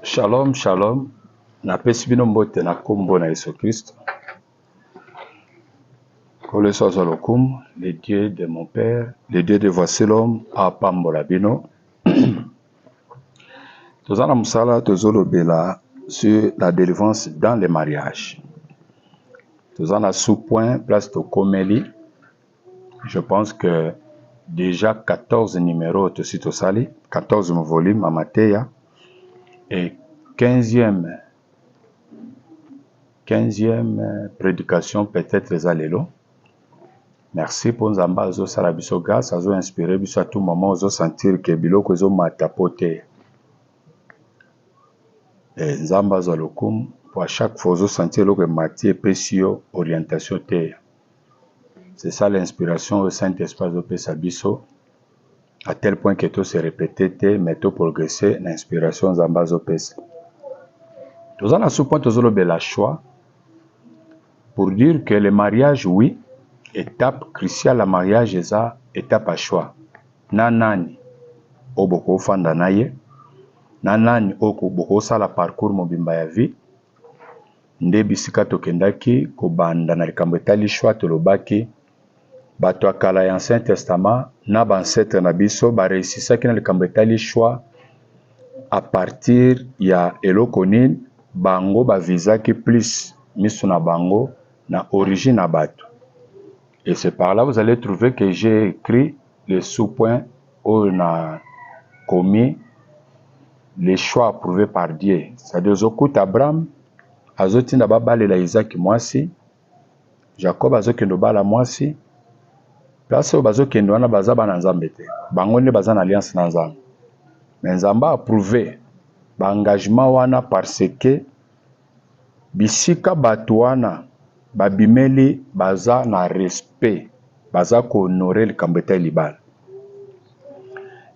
Shalom, shalom. Napesi bino mbote na kombo na Yesu Christ. Kole sozo lokum, le Dieu de mon Père, le Dieu de voici l'homme, apambola bino. Tozana musala tozolo bela sur la délivrance dans les mariages. Tozana sous-point, place to komeli. Je pense que déjà 14 numéros de Sitosali, 14 volumes à Matéa et 15e prédication peut-être les allélos. Merci pour Nzamba zo sala biso grâce azo inspirer biso à tout moment ozo sentir que biloko zo matapote. Et Nzamba zo lokum pour à chaque fois ozo sentir que matière pesio orientation te. C'est ça l'inspiration au Saint-Esprit zo pesa biso à tel point que tout se répéter te mais tout progresser l'inspiration Nzamba zo pesa. Tous en a sous point tous le bel choix pour dire que le mariage oui étape cruciale à mariage eza étape à choix. Nanani oboko fanda naye, nanani oko boko sala parcours mobimba ya vie. Nde bisika tokendaki ko banda na likambo etali choix tolobaki bato akala ya Ancien Testament na ba ancêtre na biso ba réussissaki na likambo etali choix à partir ya eloko nini bango ba visaki plus miso na bango na origine na bato. Et c'est par là vous allez trouver que j'ai écrit le sous-point où on a commis les choix approuvés par Dieu. C'est-à-dire Zokut Abraham, Azotinda babalela Isaac mwasi, Jacob azokendo bala mwasi, place bazokendo wana baza bana Nzambe te. Bango ne baza na alliance na Nzambe. Mais Nzamba a approuvé ba engagement wana parce que bisika bato wana babimeli baza na respect, baza ko honorer le kambeta libal.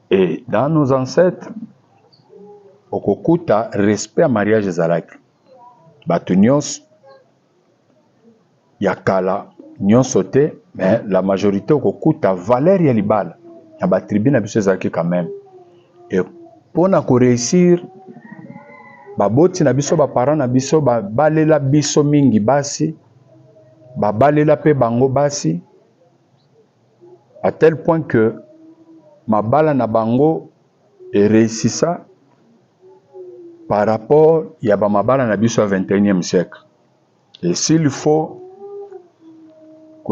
Et dans nos ancêtres, okokuta respect à mariage ezalaki. Bato nyonso ya kala nyonso te, mais la majorité okokuta valeur ya libala. Ya ba tribu na biso ezalaki quand même. Et pour na ko réussir baboti na biso ba parents na biso ba balela biso mingi basi, ba balela pe bango basi, à tel point que mabala na bango et réussissa par rapport ya ba mabala na biso au 21e siècle. Et s'il faut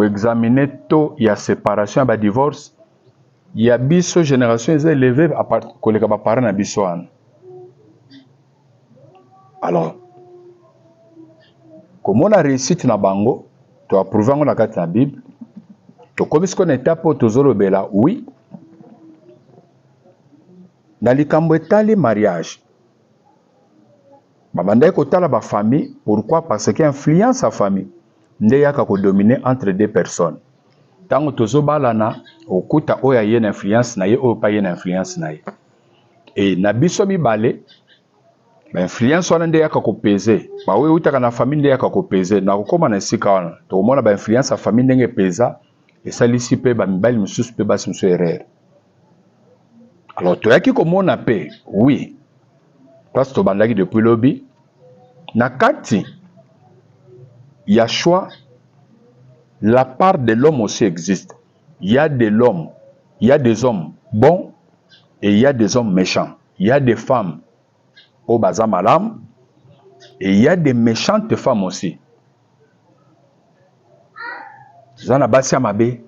examiner taux ya séparation ya ba divorce, ya biso génération est élevée à part koleka ba parents na biso wana. Alors comment la réussite na bango to approuver na kati na Bible to comme ce qu'on étape tozolo bela oui na likambo etali mariage babandai kotala ba famille. Pourquoi? Parce qu'il influence sa famille nde yaka ko dominer entre deux personnes. Tango tozo balana okuta oya ye na influence na ye o pa ye na influence na ye. Et na biso mibale ba influence wana nde yaka ko peser. Ba we utaka na famille nde yaka ko peser. Na kokoma na sika wana to mona ba influence sa famille ndenge pesa et salisi pe ba mibali mususu pe basi mususu erreur. Alors to yaki ko mona pe oui. Parce que bandaki depuis lobby na kati ya choix, la part de l'homme aussi existe. Il y a de l'homme, il y a des hommes bons et il y a des hommes méchants. Il y a des femmes au baza malam et il y a des méchantes femmes aussi. Zana basi amabe.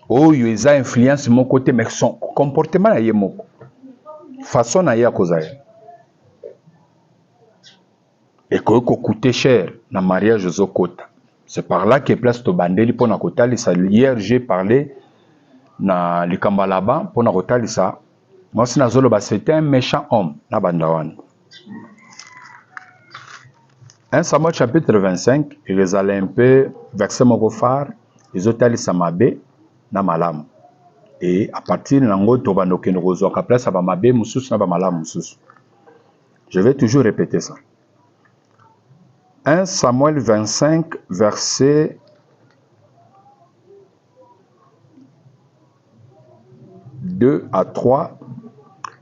Oh, ils ont influence mon côté mais son comportement na yemoko. Façon na ya kozaya. Et que coûte cher na mariage zokota. C'est par là que place to bandeli pour na kotali ça. Hier j'ai parlé na likamba là-bas pour na kotali ça. Moi c'est nazolo ba c'était un méchant homme na bandawan. 1 Samuel chapitre 25, ils allaient un peu verset moko phare, ils ont tali samabe na malam. Et à partir nango to bandoke nozo ka place ba mabe mususu na ba malam mususu. Je vais toujours répéter ça. 1 Samuel 25, verset 2 à 3.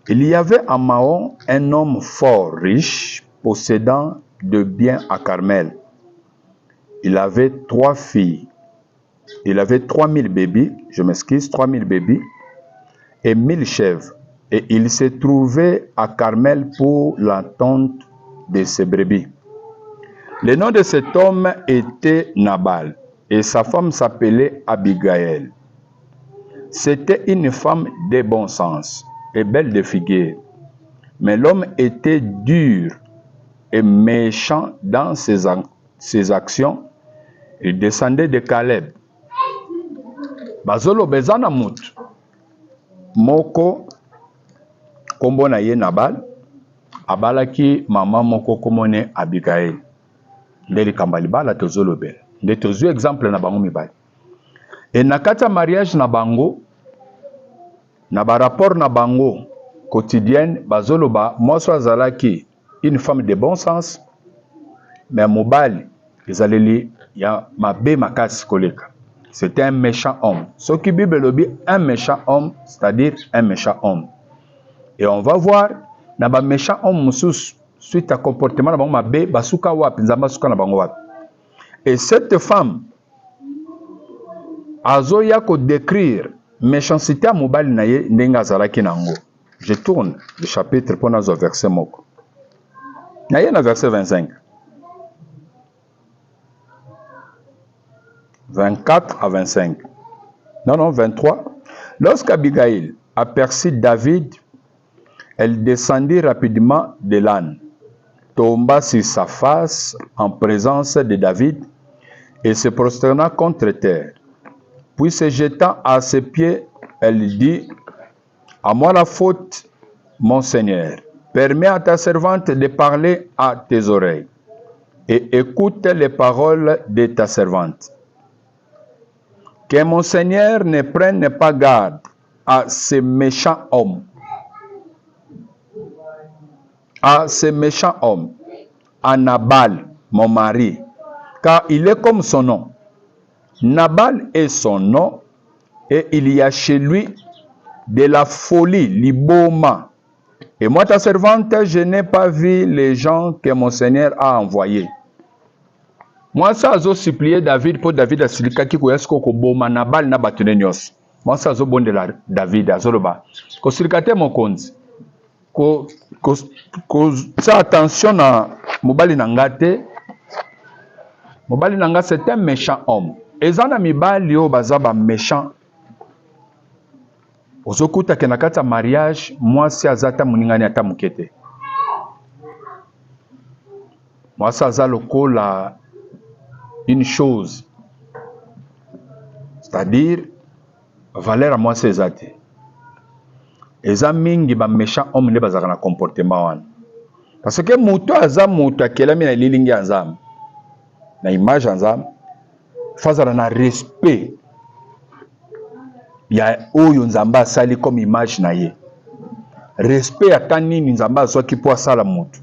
Il y avait à Mahon un homme fort riche, possédant de biens à Carmel. Il avait 3 filles. Il avait 3000 bébés, 3000 bébés et 1000 chèvres. Et il se trouvait à Carmel pour l'attente de ses brebis. Le nom de cet homme était Nabal et sa femme s'appelait Abigail. C'était une femme de bon sens et belle de figure. Mais l'homme était dur et méchant dans ses actions. Il descendait de Caleb. Bazolo bezana mut. Moko kombo na ye Nabal. Abalaki mama moko komone Abigail. Ndeli kambali bala tozolo bel. Nde tozu exemple na bango mibali. Et na kata mariage na bango, na ba rapport na bango quotidienne, bazolo ba mwaso azalaki une femme de bon sens, mais mobali ezaleli ya mabe makasi koleka. C'était un méchant homme. Ce qui Bible lobi un méchant homme, c'est-à-dire un méchant homme. Et on va voir na ba méchant homme mususu suite à comportement na bango mabe basuka wapi nzamba suka na bango wapi. Et cette femme azoya ko décrire méchanceté à mobali na ye ndenga azalaki nango. Je tourne le chapitre pour nazo verset moko. Na ye na verset 25. 24 à 25. Non, 23. Lorsqu'Abigail aperçut David, elle descendit rapidement de l'âne, tomba sur sa face en présence de David et se prosterna contre terre. Puis se jetant à ses pieds, elle dit: à moi la faute, mon Seigneur. Permets à ta servante de parler à tes oreilles et écoute les paroles de ta servante. Que mon Seigneur ne prenne pas garde à ces méchants hommes. À ces méchants hommes. À Nabal, mon mari. Car il est comme son nom. Nabal est son nom. Et il y a chez lui de la folie, l'iboma. Et moi, ta servante, je n'ai pas vu les gens que mon Seigneur a envoyés. Moi, ça a supplié David pour David a silika ki ko yasko ko boma Nabal na batune nyos. Moi, ça a bonde la David a zoloba. Ko silika te mon konzi. Ko ça attention na mobali nangate. Mobali nanga c'est un méchant homme. Ezana mibali yo bazaba méchant. Ozokuta kenakata mariage, moi si azata muningani ata mukete. Moi ça aza lokola une chose, c'est-à-dire valeur à moi c'est zate. Eza mingi ba méchant homme ne bazaka na comportement wana. Parce que muto aza muto akelami na lilingi azam. Na image azam fazala na respect. Ya oyo nzamba sali comme image na ye. Respect ata nini nzamba azwaki po asala mutu.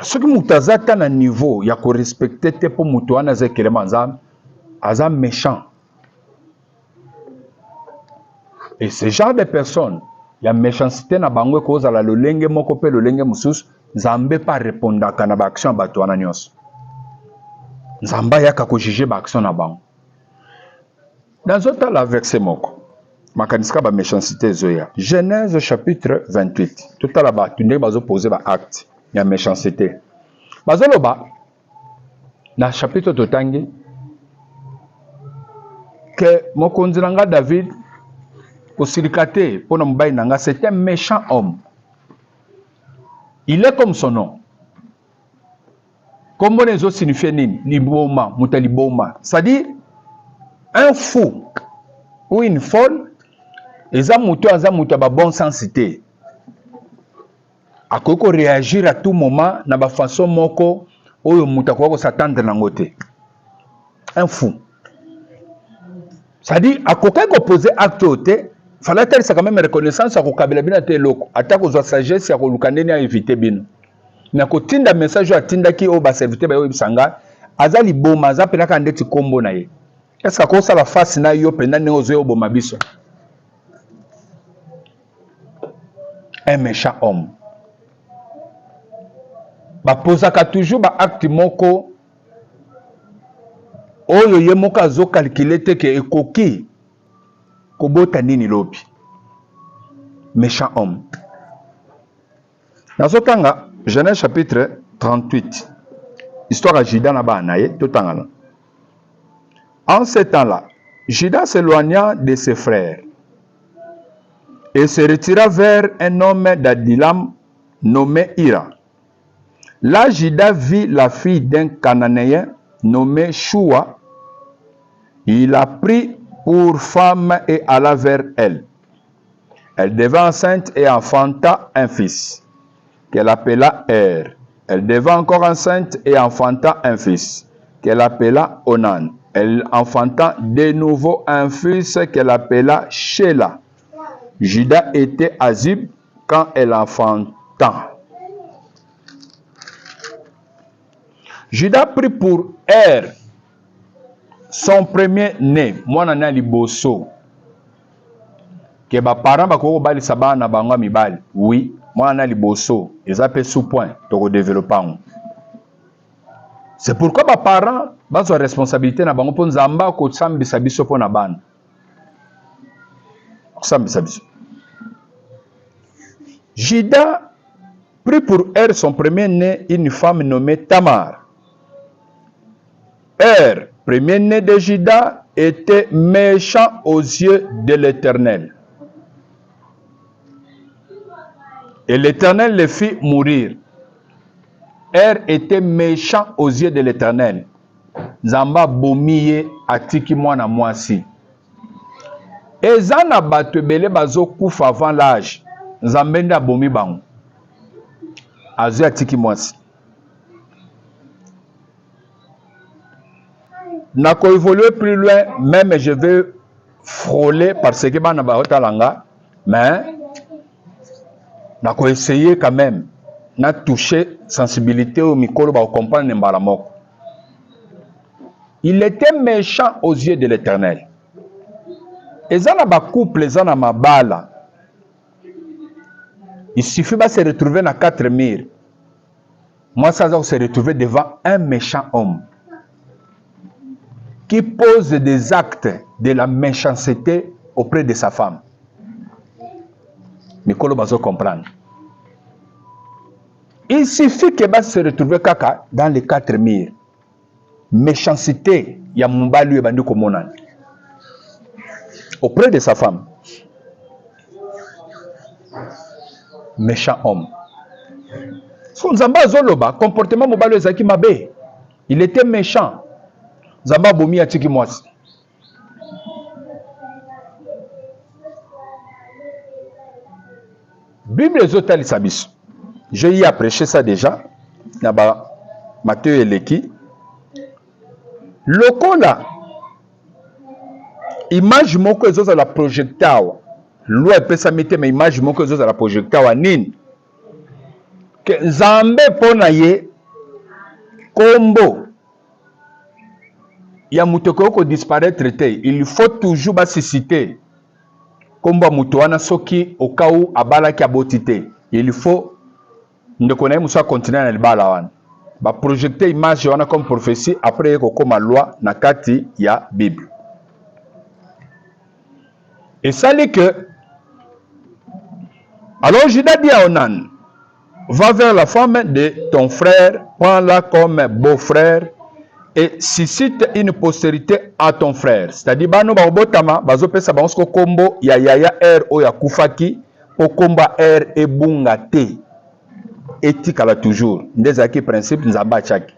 Ce qui mutazata na niveau ya ko respecter te po mutu wana zekelema nzamba aza méchant. Et ce genre de personnes, il y a méchanceté na bango ko za la lolenge moko pe lolenge mususu nzambe pa répondaka na ba action bato wana nyonso. Nzamba yaka ko juger ba action na bango. Dans autre la verset moko. Makanisika ba méchanceté zoya. Genèse chapitre 28. Tout à la ba tunde bazo poser ba acte ya méchanceté. Bazo loba na chapitre totangi que mokonzi nanga David Osilikate, pour nanga, c'est un méchant homme. Il est comme son nom. Comment les autres signifient liboma, mutaliboma. C'est-à-dire, un fou ou une folle, ils ont ba bon sensité. A koko réagir à tout moment, na ba façon moko, oyo mutakoko s'attendre nangote. Un fou. C'est-à-dire, à quoi qu'on poser acte ote, fallait ça quand même reconnaissance à kokabela bina te loko atako zo sagesse ya kolukandeni a éviter bino na kotinda message ya tinda ki o ba serviteur ba yo bisanga azali boma za pelaka ndeti kombo na ye est-ce que ko sala face na yo penda ne ozo yo boma biso un méchant homme. Bapozaka toujours ba acte moko oyo ye moko azo calculer te ke ekoki kobota nini lobi. Méchant homme. Nazotanga Genèse chapitre 38. Histoire à Judas na ba naye totangala. En ce temps-là, Judas s'éloigna de ses frères et se retira vers un homme d'Adilam nommé Ira. Là, Judas vit la fille d'un Cananéen nommé Shua. Il la prit pour femme et alla vers elle. Elle devint enceinte et enfanta un fils, qu'elle appela Er. Elle devint encore enceinte et enfanta un fils, qu'elle appela Onan. Elle enfanta de nouveau un fils qu'elle appela Sheila. Judas était à Zib quand elle enfanta. Judas prit pour Er son premier-né, mwana liboso. Que ba parents ba ko bali sabana bango mibali. Oui, mwana liboso, ils appellent sous point to développement. C'est pourquoi ba parents ba so responsabilité na bango pon zamba ko sambisa biso pona bana. Sambisa biso. Judas prit pour Er son premier-né une femme nommée Tamar. Er, premier-né de Judas, était méchant aux yeux de l'Éternel. Et l'Éternel le fit mourir. Er était méchant aux yeux de l'Éternel. Zamba bomiye atiki mwana mwasi. Ezana bato ebele bazo kufa avant l'âge. Nzambe nde abomi bango. Azo atiki mwasi. Nako évoluer plus loin, même je vais frôler parce que bana ba otalanga, mais nako essayer quand même na toucher sensibilité au mikolo ba comprendre mbala moko. Il était méchant aux yeux de l'Éternel. Ezana ba couple ezana mabala. Il suffit de se retrouver dans 4 murs. Moi ça va se retrouver devant un méchant homme qui pose des actes de la méchanceté auprès de sa femme. Mikolo bazo comprendre. Il suffit que bas se retrouver kaka dans les 4 murs. Méchanceté ya mubali e bandi komona auprès de sa femme. Méchant homme. Son zamba zoloba comportement mubali ezaki mabe. Il était méchant. Zamba bomi atiki mwasi. Bible ezotali sabiso. Je y ai prêché ça déjà. Naba Matthieu eleki. Lokola image moko ezoza la projectawa. Loi pesa metema image moko ezoza la projectawa nini? Que Nzambe pona ye kombo ya mutoko ko disparaître te. Il faut toujours basisiter. Kombo muto wana soki okau abalaki abotite. Il faut ndeko na musa continuer na libala wana. Ba projecter image wana comme prophétie après ko koma loi na kati ya Bible. Et ça dit que alors Judas dit à Onan, va vers la femme de ton frère, prends-la comme beau-frère et suscite une postérité à ton frère. C'est-à-dire bano ba obotama bazo pesa bansko kombo ya yaya er o ya kufaki o komba er ebunga te. Éthique là toujours. Ndezaki principe nzamba chaki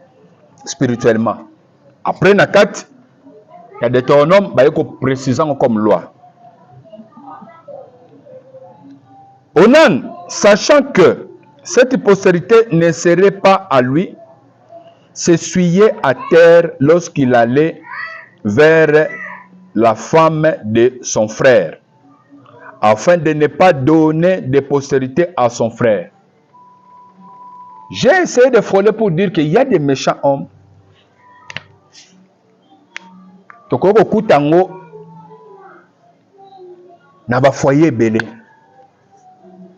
spirituellement. Après na kat il y a des Deutéronome ba yeko précisant comme loi. Onan, sachant que cette postérité ne serait pas à lui, s'essuyait à terre lorsqu'il allait vers la femme de son frère, afin de ne pas donner de postérité à son frère. J'ai essayé de frôler pour dire qu'il y a des méchants hommes. Tokoko kutango na ba foyer belé.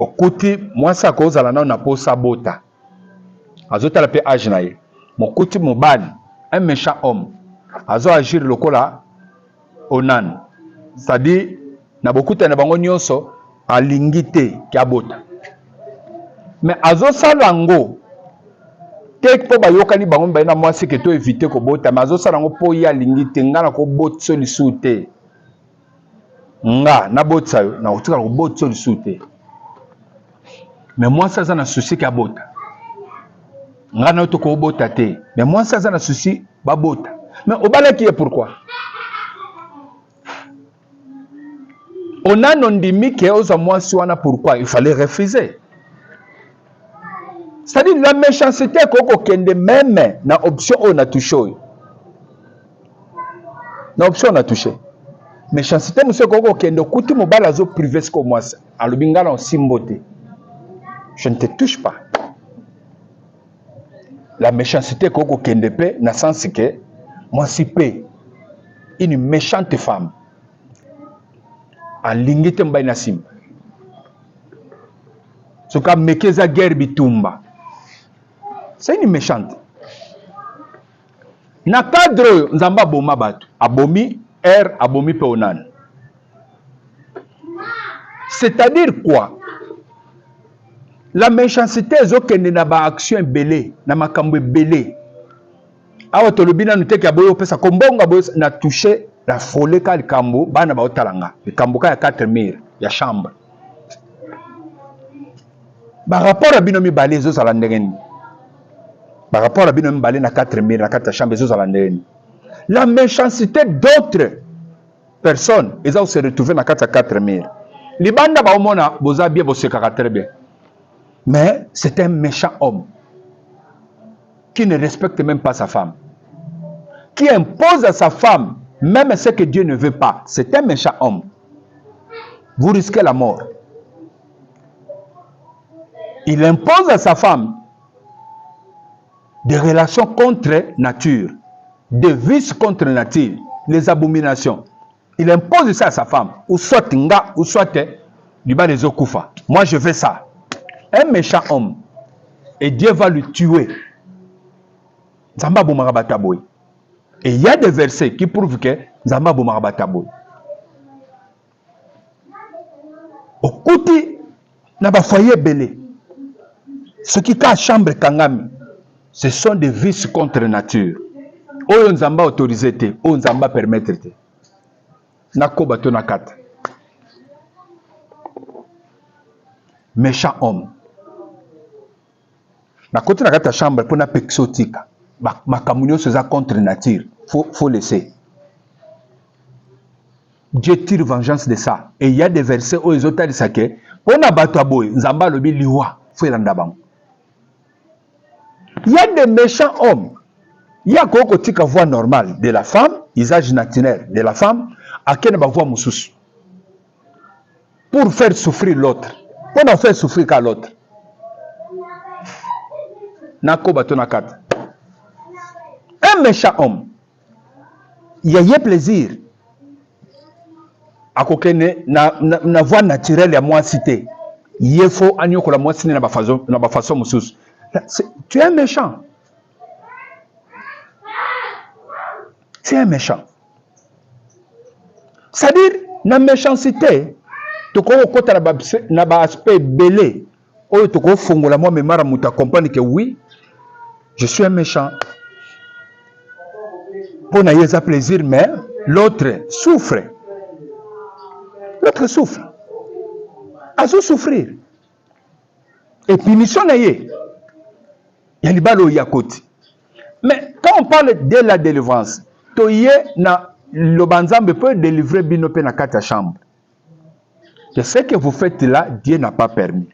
okuti mwasi akozala nao na posa bota azotala pe age na ye mokuti mobali un méchant homme azo agir lokola onan c'est-à-dire na bokuta na bango nyonso alingi te ki abota mais azosala yango te mpo bayokani bango mibale na mwasi ke to éviter kobota mais azosala yango mpo ye alingi te nga na kobotisa lisusu te nga nabotisa yo na kotikala kobotisa lisusu te mais mwasi aza na souci ki abota nga na yo tokobota te mais mwasi aza na souci babota mais obalaki ye pourquoi onano ndimi ke ozwa mwasi wana pourquoi il fallait refuser. C'est-à-dire la méchanceté koko kende même na option on a touché. Na option on a touché. Méchanceté monsieur koko kende kuti mobala zo privé ko mwasi alobinga na simbote. Je ne te touche pas. La méchanceté koko kende pe na sens que mwasi pe une méchante femme. Alingite mbai na simba. Soka mekeza guerre bitumba. C'est une méchante. Na cadre nzamba boma batu abomi abomi pe onan. C'est-à-dire quoi? La méchanceté ezokende na ba action belé na makambo belé. Awa tolobina nuteki aboyo pesa kombonga boyo na toucher la folie ka likambo bana ba otalanga. Likambo ka ya 4 murs ya chambre. Par rapport à binomi balé zo sala ndengeni. Par rapport à binomi balé na 4 murs na 4 chambre zo sala ndengeni. La méchanceté d'autres personnes ils ont se retrouver na 4 murs. Libanda ba omona boza bien bosekaka très bien. Mais c'est un méchant homme qui ne respecte même pas sa femme. Qui impose à sa femme même ce que Dieu ne veut pas. C'est un méchant homme. Vous risquez la mort. Il impose à sa femme des relations contre nature, des vices contre nature, les abominations. Il impose ça à sa femme. Ou soit nga, ou soit liba les okufa. Moi je fais ça. Un méchant homme. Et Dieu va le tuer. Zamba bomarabataboy. Et il y a des versets qui prouvent que Zamba bomarabataboy. Au côté, n'a pas foyer belé. Ce qui est chambre kangami, ce sont des vices contre nature. Oyo nzamba autorisé te, oyo nzamba permettre te. Nako bato na kata. Méchant homme. Na côté na kata chambre pour na pexotika. Makamunyo seza contre nature. Faut laisser. Dieu tire vengeance de ça. Et il y a des versets où ils ont dit ça que pour na bato aboy, nzamba lobi liwa, faut elanda bango. Il y a des méchants hommes. Il y a quoi que voix normale de la femme, usage naturel de la femme, à quelle voix moussous. Pour faire souffrir l'autre. Pour en faire souffrir qu'à l'autre. Nako batonakat. Un méchant homme. Il y a plaisir. À kokene na voix naturelle à moi cité. Il faut agno ko la moi cité na ba façon moussous. Tu es un méchant. Tu es un méchant. C'est-à-dire, la méchanceté, tu as un aspect belé. Tu as moi, mais mara muta comprendre que oui, je suis un méchant. Pour n'avoir plaisir, mais l'autre souffre. L'autre souffre. A souffrir. Et punition naïe. Il y a des balles à côté. Mais quand on parle de la délivrance, le banzambe peut délivrer binope na kata chambre. Et ce que vous faites là, Dieu n'a pas permis.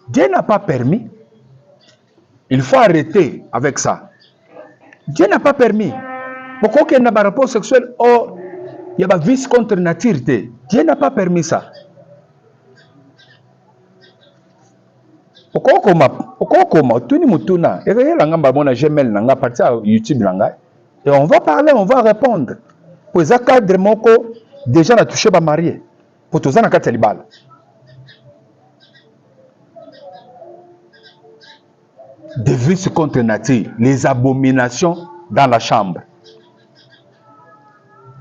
Dieu n'a pas permis. Il faut arrêter avec ça. Dieu n'a pas permis. Pourquoi qu'il y a un rapport sexuel, oh, il y a un vice contre nature. Dieu n'a pas permis ça. Pourquoi tout le monde YouTube et on va parler, on va répondre. Pour ça cadre moko déjà na touché ba marié. Pour tout ça na katalibal. des vices contre nature, les abominations dans la chambre.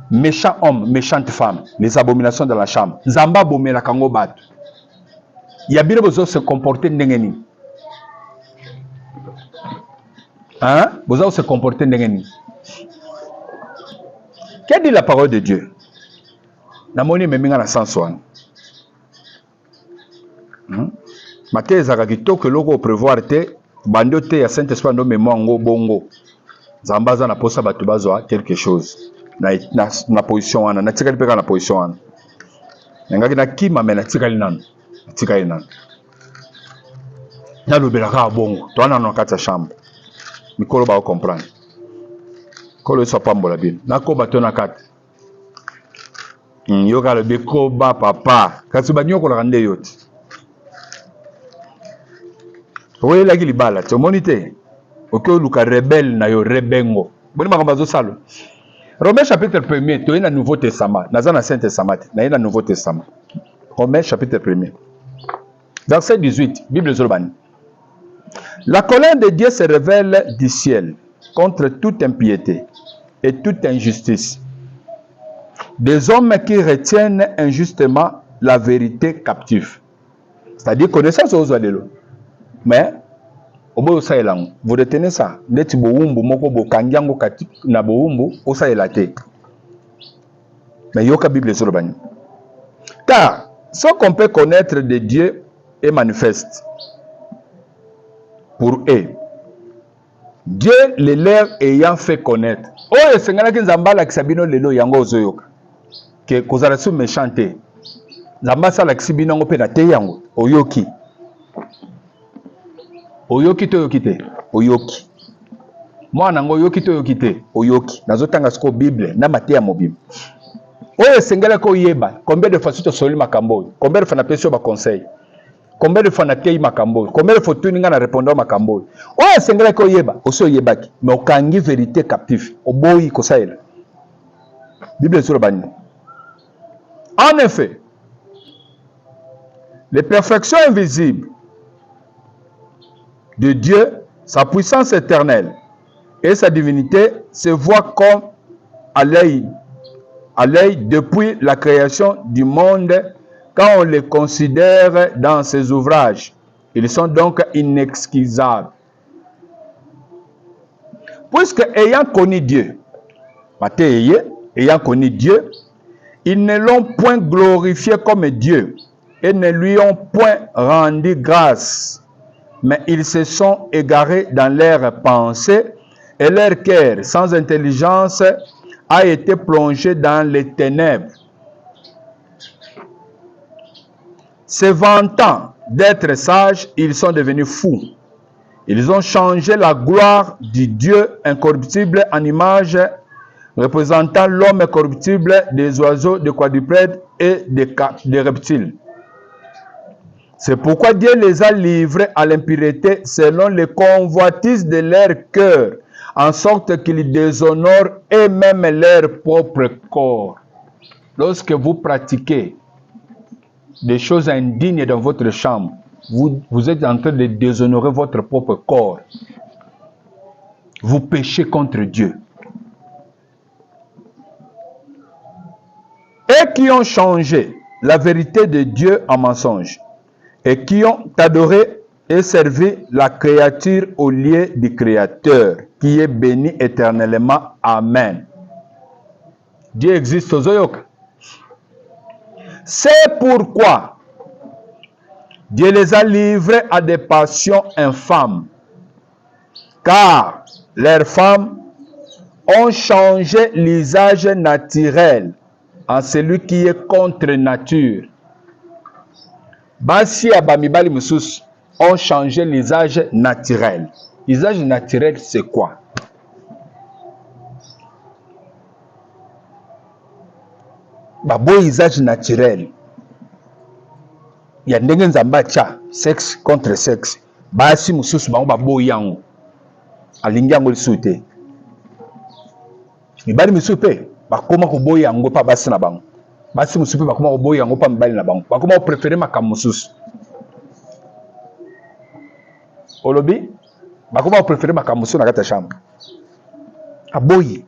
Méchant homme, méchante femme, les abominations dans la chambre. Zamba bomela kango batu. Yabire bozo se comporter ndengeni. Hein? Bozo se comporter ndengeni. Qu'est-ce dit la parole de Dieu? Namoni meminga na sansouane. Maté ezakaki que loko prévoir te bando te ya Saint-Esprit ndo mémoire ngo bongo. Zamba za na posa batu bazwa quelque chose. Na position wana na tikali peka na position wana. Ngaki na kima me na tikali nanu. Tikali nanu. Na lobelaka bongo. To wana na kati ya chambre. Mikolo ba comprendre. Kolo so pambola bin. Na ko bato na kati. Yoka le beko ba papa. Kasi ba nyoko la rande yote. Oye la gilibala, tu monite. Oko luka rebelle na yo rebengo. Boni makamba zo salo. Romains chapitre 1er, tu es dans le Nouveau Testament. Dans le Saint Testament, dans le Nouveau Testament. Romains chapitre 1er. Verset 18, Bible Zolobani. La colère de Dieu se révèle du ciel contre toute impiété et toute injustice. Des hommes qui retiennent injustement la vérité captive. C'est-à-dire connaissance aux oiseaux. Mais vous retenez ça. Net boumbu moko bokangiango kati na boumbu osa elate. Mais yoka Bible sur le bani. Car ce qu'on peut connaître de Dieu est manifeste pour eux. Dieu les leur ayant fait connaître. Oh esengala ki nzambala kisabino lelo yango ozoyoka. Que kozala su méchanté. Nzamba sala kisibino ngo pe na te yango oyoki. Oyoki to yokite, oyoki. Mwana ngo yoki to yokite, oyoki. Nazotanga siko Bible na Matthieu mobile. Oye sengela ko yeba, combien de fois tu soli makambo? Combien de fois na pesio ba conseil? Combien de fois na tei makambo? Combien de fois tu ninga na répondre makambo? Oye sengela ko yeba, oso yebaki, mais okangi vérité captive. Oboyi ko saela. Bible sur bani. En effet, les perfections invisibles de Dieu, sa puissance éternelle et sa divinité se voient comme à l'œil depuis la création du monde quand on les considère dans ses ouvrages. Ils sont donc inexcusables. Puisque ayant connu Dieu, ayant connu Dieu, ils ne l'ont point glorifié comme Dieu et ne lui ont point rendu grâce. Mais ils se sont égarés dans leurs pensées et leur cœur, sans intelligence, a été plongé dans les ténèbres. Se vantant d'être sages, ils sont devenus fous. Ils ont changé la gloire du Dieu incorruptible en image représentant l'homme corruptible, des oiseaux, des quadrupèdes et des reptiles. C'est pourquoi Dieu les a livrés à l'impureté selon les convoitises de leur cœur, en sorte qu'ils déshonorent eux-mêmes leur propre corps. Lorsque vous pratiquez des choses indignes dans votre chambre, vous êtes en train de déshonorer votre propre corps. Vous péchez contre Dieu. Et qui ont changé la vérité de Dieu en mensonge, et qui ont adoré et servi la créature au lieu du Créateur, qui est béni éternellement. Amen. Dieu existe aux Zoyok. C'est pourquoi Dieu les a livrés à des passions infâmes, car leurs femmes ont changé l'usage naturel en celui qui est contre nature. Basi abamibali musus ont changé l'usage naturel. L'usage naturel, c'est quoi? Babo usage naturel. Il y a des gens sexe contre sexe. Basi musus babo yango. Alingi yango lisute. Mibali musupe bakoma ko boya yango pa basi na bango. Basi musupe bakoma ko boya yango pa mibali na bango. Bakoma préférer makamusus. Olobi Bakoma préférer makamuso na kata chambre. Aboyi.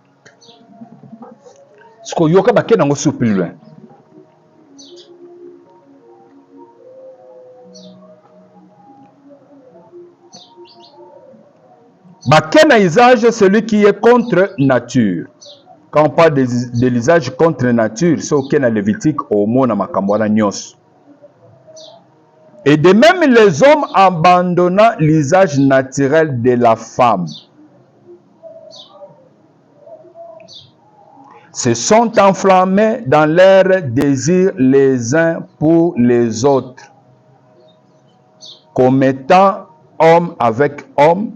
Ce que yoka baké nango sous plus loin. Baké na usage celui qui est contre nature. Quand on parle de l'usage contre nature, c'est ok na Lévitique au mot na makambwana nyos. Et de même les hommes abandonnant l'usage naturel de la femme se sont enflammés dans leurs désirs les uns pour les autres, commettant homme avec homme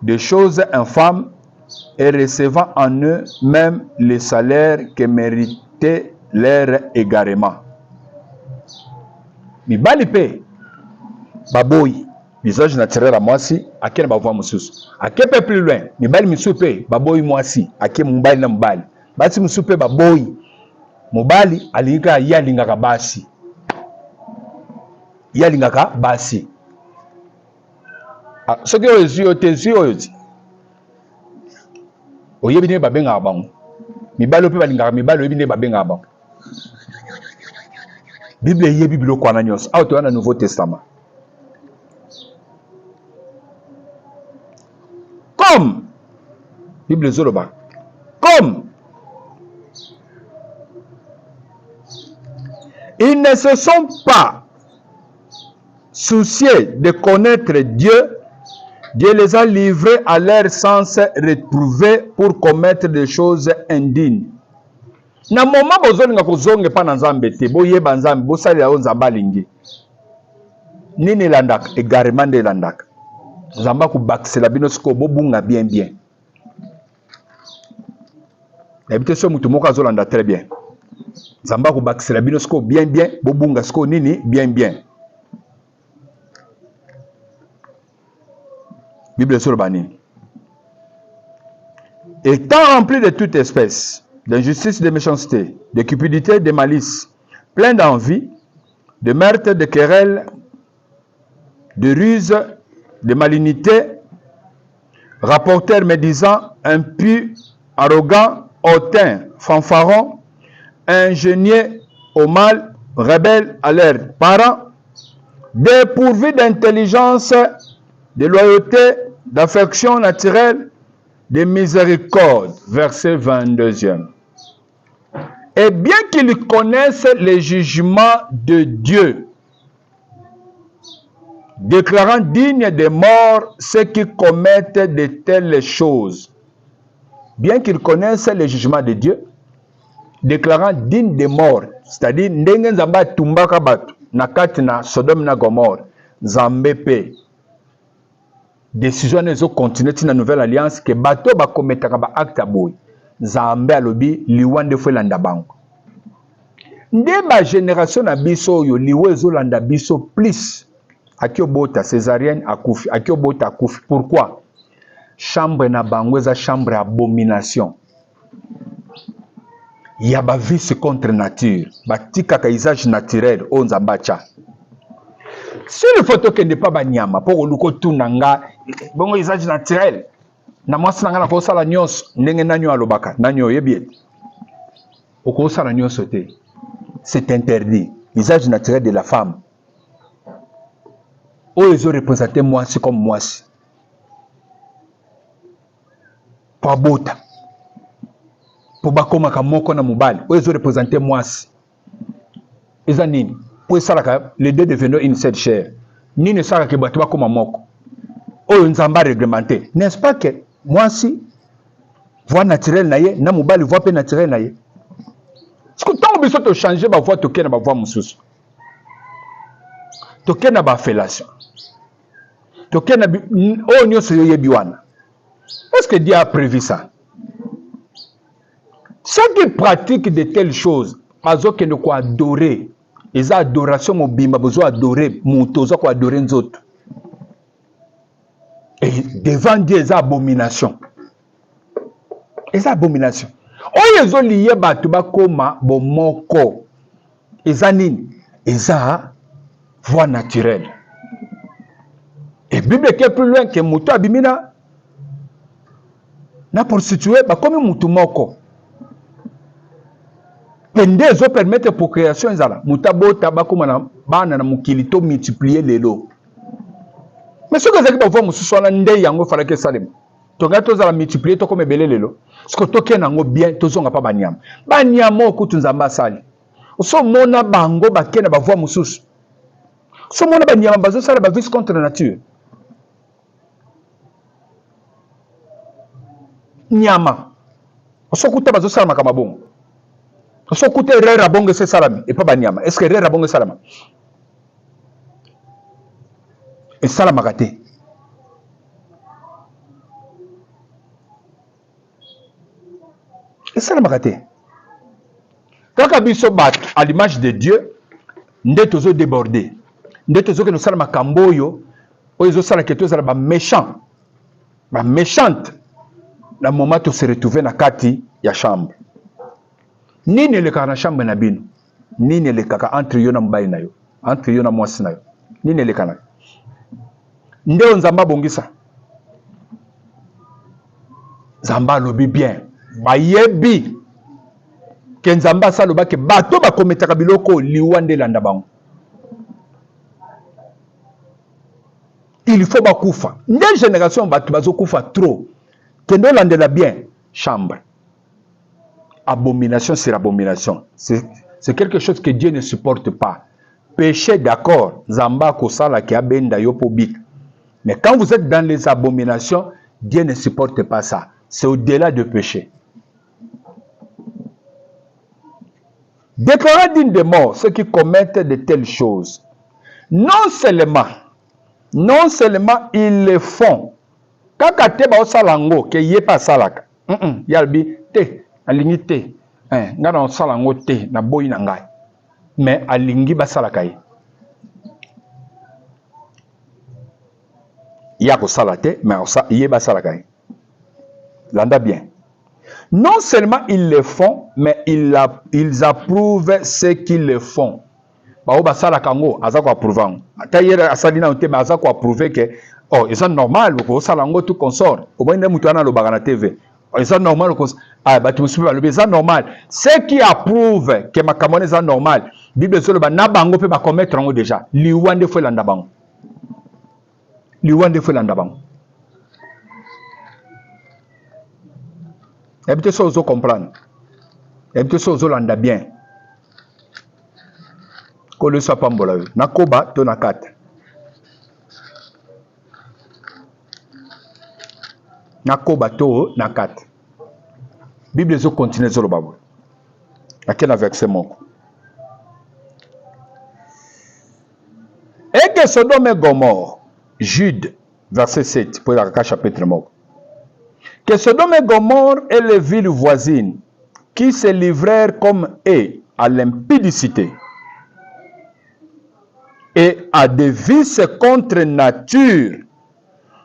des choses infâmes et recevant en eux-mêmes les salaires que méritait leur égarement. Mibali pe baboyi l'usage naturel à mwasi ake na bavwa mususu ake pe plus loin mibali misu pe baboyi mwasi ake mubali na mubali basi misu pe baboyi mubali alingaka yalingaka basi soki oyo ezwi te ezwi oyo ti oyebi nde babengaka bango mibali oyo mpe balingaka mibali oyebi nde babengaka bango. Bible yebi biloko wana nyonso awa toza na Nouveau Testament. Comme Bible zoloba comme ils ne se sont pas souciés de connaître Dieu, Dieu les a livrés à leur sens retrouvé pour commettre des choses indignes. Na moma bozolinga kozonge pa na nzambe te boyeba nzambe bosalela o nzambe alingi nini elandaka égarement nde elandaka nzambe akobakisela bino sikoyo bobunga bien nayebi te so motu moko azolanda très bien nzambe akobakisela bino sikoyo bien bobunga sikoyo nini bien. Bible esoloba nini? Étant rempli de toute espèce d'injustice, de méchanceté, de cupidité, de malice, plein d'envie, de meurtre, de querelles, de ruse, de malignité, rapporteurs médisants, impies, arrogants, hautains, fanfarons, ingénieux au mal, rebelles à leurs parents, dépourvus d'intelligence, de loyauté, d'affection naturelle, de miséricorde. Verset 22e. Et bien qu'ils connaissent les jugements de Dieu, déclarant dignes de mort ceux qui commettent de telles choses. Bien qu'ils connaissent les jugements de Dieu, déclarant dignes de mort, c'est-à-dire ndenge nzamba tumbaka batu na kati na Sodome na Gomorre, nzambe pe décision nezo continuer tina nouvelle alliance que bato ba kometaka ba acte boy nzambe alobi liwande fo landa bango nde ba génération na biso yo liwe zo landa biso plus akiobota césarienne akufi akiobota akufi. Pourquoi? Chambre na bango eza chambre abomination ya ba vice contre nature batikaka usage naturel o nzamba cha. Si le photo qui n'est pas banyama pour luko tunanga bongo usage naturel na mwasi nanga na ko sala nyonso ndenge nanyo alobaka nanyo yebi oko sala nyonso te, c'est interdit. Usage naturel de la femme oyo ezo représenter mwasi comme mwasi po abota po bakomaka moko na mobali oyo ezo représenter mwasi eza nini po esalaka les deux devenant une seule chair nini esalaka ke bato bakoma moko oyo nzamba réglementé, n'est-ce pas que mwasi voix naturelle na ye na mobali voix pe naturelle na ye siko ntango biso tochange bavoix tokei na bavoix mosusu tokei na bafellation tokei na oyo nyonso yoyebi wana. Est-ce que Dieu a prévu ça? Ceux qui pratiquent de telles choses bazokende ko adorer eza adoration mobimba bezo adorer moto ozo ko adorer nzoto et devant Dieu eza abomination. Eza abomination oyo ezo liye bato bakoma bomoko eza nini? Eza voie naturelle. Et Bible qui est plus loin que Moutou Abimina na prostitué ba comme Moutou moko. Pende zo permettre pour création zala. Mouta bota ba comme na bana na mukilito multiplier lelo. Mais ce que ça qui va voir musu sona ndé yango fala que salem. Tonga to zala multiplier to comme belé lelo. Ce que to ken nango bien to zonga pa banyam. Banyam ko tunzamba sali. So mona bango ba ken ba voir musu. So mona banyam bazo sala ba vice contre la nature. Nyama. So kuta bazo sala makama bon. So kuta rera bongo se salami et pas banyama. Est-ce que rera bongo salama? Et salama gâté. Et salama gâté. Quand abiso bat à l'image de Dieu, nde tozo débordé. Nde tozo que nous salama kamboyo, oyo sala que tozo ba méchant. Ba méchante. Na moment to se retrouver na kati ya chambre. Nini le kana chambre na bino? Nini le kaka entre yo na mbayi na yo? Entre yo na mwasi na yo? Nini le kana? Nde nzamba bongisa. Zamba lobi bien. Bayebi. Ke nzamba sa loba ke bato ba kometaka biloko liwa nde landa bango. Il faut ba kufa. Nde génération bato bazo kufa trop. Kendo landela bien chambre. Abomination sur abomination. C'est quelque chose que Dieu ne supporte pas. Péché, d'accord. Zamba kosala ki abenda yo pobik. Mais quand vous êtes dans les abominations, Dieu ne supporte pas ça. C'est au-delà du péché. Déclarer digne de mort ceux qui commettent de telles choses. Non seulement ils le font. Quand tu es salango, que y pas salaka. Yalbi te, alingi te. Ngana salango te na boy na ngai. Mais alingi ba salaka yi. Yako salate, mais y ba salaka yi. Landa bien. Non seulement ils le font, mais ils approuvent ceux qui le font. Bao ba salaka ngo azako approuver. Atayera asalina onte mais azako approuver que oh, c'est normal ko salango tout consort. Au moins mutu ana lo bagana TV. C'est normal ko bah tu me suis le c'est normal. Ceux qui approuvent que makamone c'est normal. Bible solo ba na bango pe ba commettre ngo déjà. Liwande fo landa bango. Liwande fo landa bango. Et peut-être ça vous comprendre. Et peut-être ça vous landa bien. Ko le soit pas mbola. Nakoba to nakata. Nakoba to nakata. Bible zo continue sur le babou. Akena verset moko. Et que Sodome et Gomorrhe, Jude, verset 7, pour la chapitre moko. Que Sodome et Gomorrhe et les villes voisines qui se livrèrent comme eux à l'impudicité et à des vices contre nature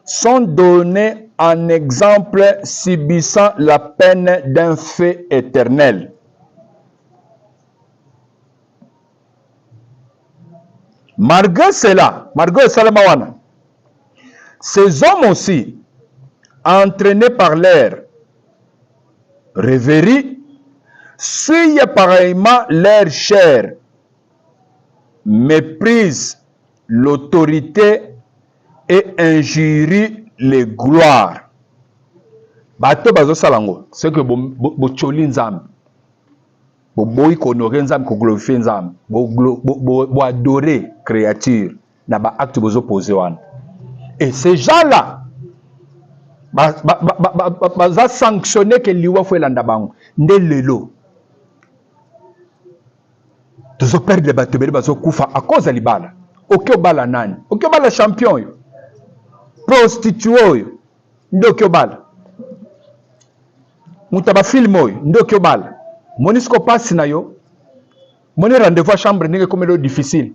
sont donnés en exemple subissant la peine d'un feu éternel. Malgré cela, ces hommes aussi, entraînés par leur rêverie, suivent pareillement leur chair, méprisent l'autorité et injurient les gloires. Bato bazo salango, c'est que bo choli nzambe. Bo boy ko honorer nzambe ko glorifier nzambe. Bo adorer créature na ba acte bozo posé wan. Et ces gens-là baza sanctionner que liwa fo elanda bango. Nde lelo. Tozo perdre bato bele bazo kufa à cause de libala. Okyo bala nani? Okyo bala champion yo. Prostitué oyo ndoki obala mutaba film oyo ndoki obala monisco passe na yo moni rendez-vous à chambre ndenge comme lo difficile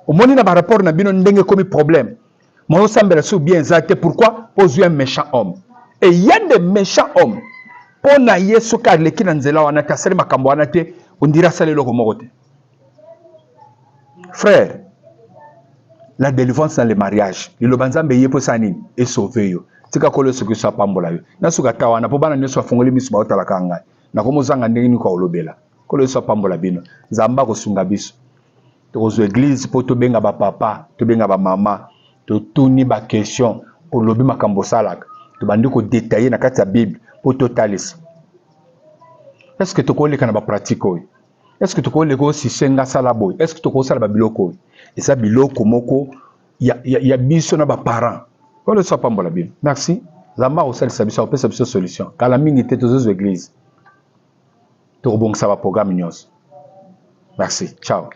omoni na ba rapport na bino ndenge comme problème mo sambela sou bien zate pourquoi pose un méchant homme et il y a des méchants hommes pona yesu ka leki na nzela wana tasali makambo wana te ondira salelo ko mokote frère la délivrance dans le mariage. Le banzambe yepo sanini et sauver yo. Tika kolo ce que soit pambola yo. Na suka tawa na pobana ne soit fongoli misu ba otala kanga. Na komo zanga ndenge ni ko olobela. Kolo soit pambola bino. Zamba ko sunga biso. To zo église po to benga ba papa, to benga ba mama, to tuni ba question olobi makambo salaka. To bandi ko détailler na kati ya Bible po to talisa. Est-ce que to ko leka na ba pratique oyo? Est-ce que tu connais le sisenga salabo? Est-ce que tu connais la biloko? Et ça biloko moko ya biso na ba parents. Quand le soit pas la Bible. Merci. Zamba au sel sabiso au pesa biso solution. Kala mingi te aux églises. To bon ça va programme nyos. Merci. Ciao.